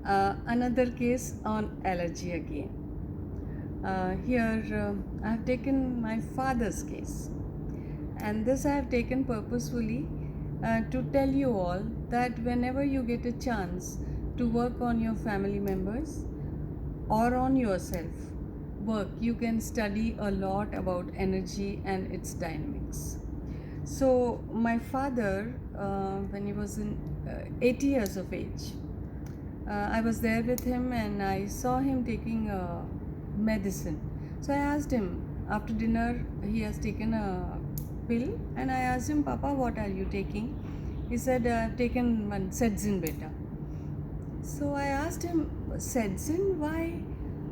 Another case on allergy again. Here I have taken my father's case, and this I have taken purposefully to tell you all that whenever you get a chance to work on your family members or on yourself, you can study a lot about energy and its dynamics. So, my father, when he was in 80 years of age, I was there with him and I saw him taking medicine. So I asked him after dinner, he has taken a pill, and I asked him, Papa, what are you taking? He said, I've taken one Sedzin beta. So I asked him, Sedzin, why?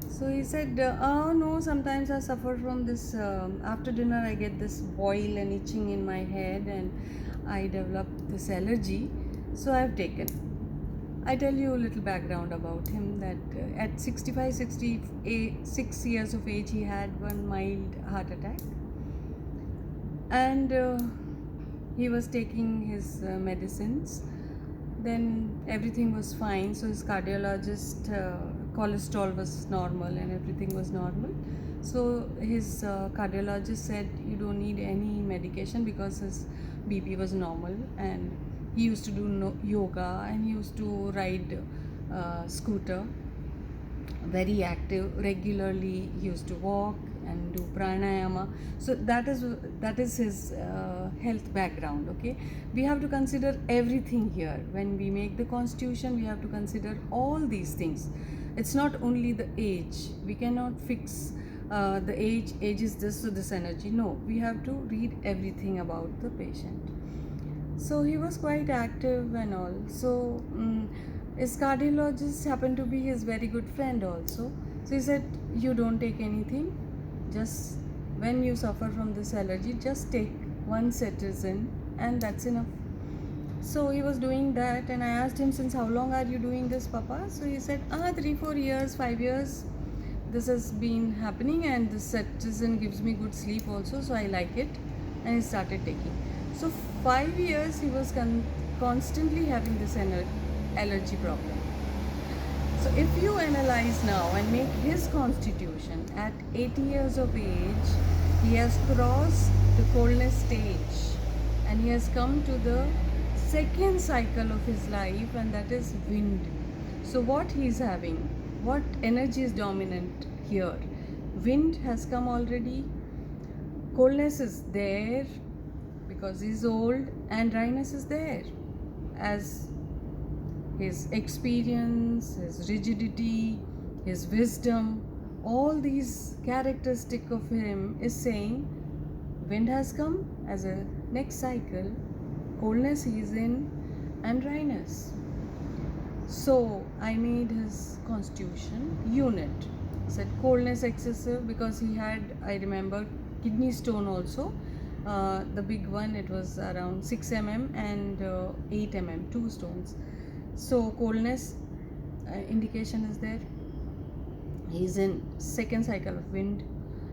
So he said, oh no, sometimes I suffer from this. After dinner, I get this boil and itching in my head, and I develop this allergy. So I've taken. I tell you a little background about him that at 65, 66 years of age, he had one mild heart attack, and he was taking his medicines. Then everything was fine. So his cardiologist, cholesterol was normal and everything was normal. So his cardiologist said you don't need any medication because his BP was normal, and he used to do yoga, and he used to ride scooter, very active regularly. He used to walk and do pranayama. So that is his health background. Okay, we have to consider everything here. When we make the constitution, we have to consider all these things. It's not only the age. We cannot fix the age is this, so this energy. No, we have to read everything about the patient. So he was quite active and all. So his cardiologist happened to be his very good friend also. So he said, you don't take anything, just when you suffer from this allergy, just take one cetirizine and that's enough. So he was doing that, and I asked him, since how long are you doing this, Papa? So he said, 3-4 years, 5 years this has been happening, and this cetirizine gives me good sleep also, so I like it. And he started taking. So 5 years he was constantly having this allergy problem. So if you analyze now and make his constitution at 80 years of age, he has crossed the coldness stage, and he has come to the second cycle of his life, and that is wind. So what he is having, what energy is dominant here? Wind has come already, coldness is there because he's old, and dryness is there as his experience, his rigidity, his wisdom, all these characteristic of him is saying wind has come as a next cycle, coldness he is in, and dryness. So I made his constitution unit. Said coldness excessive because he had, I remember, kidney stone also. The big one, it was around 6 mm and 8 mm, 2 stones. So coldness indication is there. He's in second cycle of wind,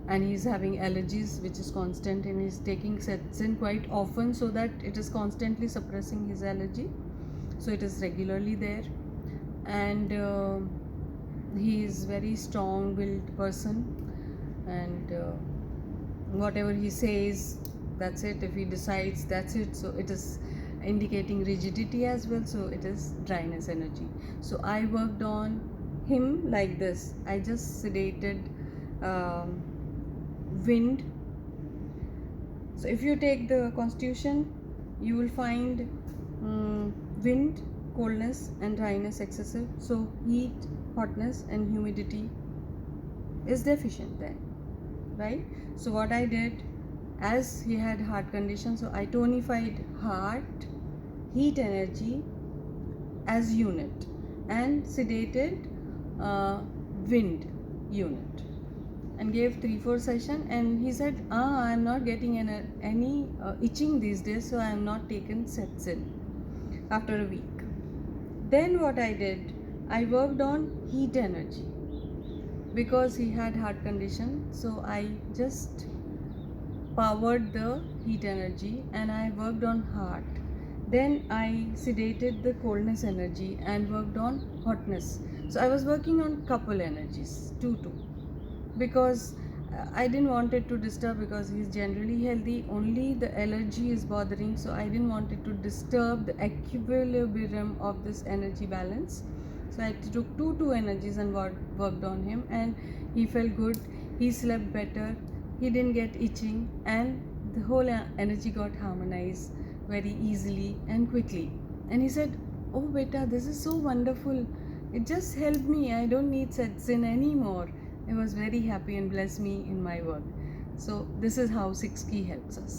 and he's having allergies which is constant, and he's taking Cetirizine quite often, so that it is constantly suppressing his allergy. So it is regularly there, and he is very strong-willed person, and whatever he says, that's it. If he decides, that's it. So it is indicating rigidity as well, so it is dryness energy. So I worked on him like this. I just sedated wind. So if you take the constitution, you will find wind, coldness and dryness excessive. So heat, hotness and humidity is deficient then, right? So what I did, as he had heart condition, so I tonified heart, heat energy as unit, and sedated wind unit, and gave 3-4 session. And he said, I'm not getting any itching these days, so I am not taken Cetirizine after a week. Then what I did, I worked on heat energy because he had heart condition. So I just powered the heat energy, and I worked on heart. Then I sedated the coldness energy and worked on hotness. So I was working on couple energies, 2 2, because I didn't want it to disturb, because he's generally healthy, only the allergy is bothering. So I didn't want it to disturb the equilibrium of this energy balance. So I took 2 2 energies and worked on him, and he felt good. He slept better, he didn't get itching, and the whole energy got harmonized very easily and quickly. And he said, "Oh beta, this is so wonderful, it just helped me, I don't need Setsin anymore." I was very happy and blessed me in my work. So this is how 6 key helps us.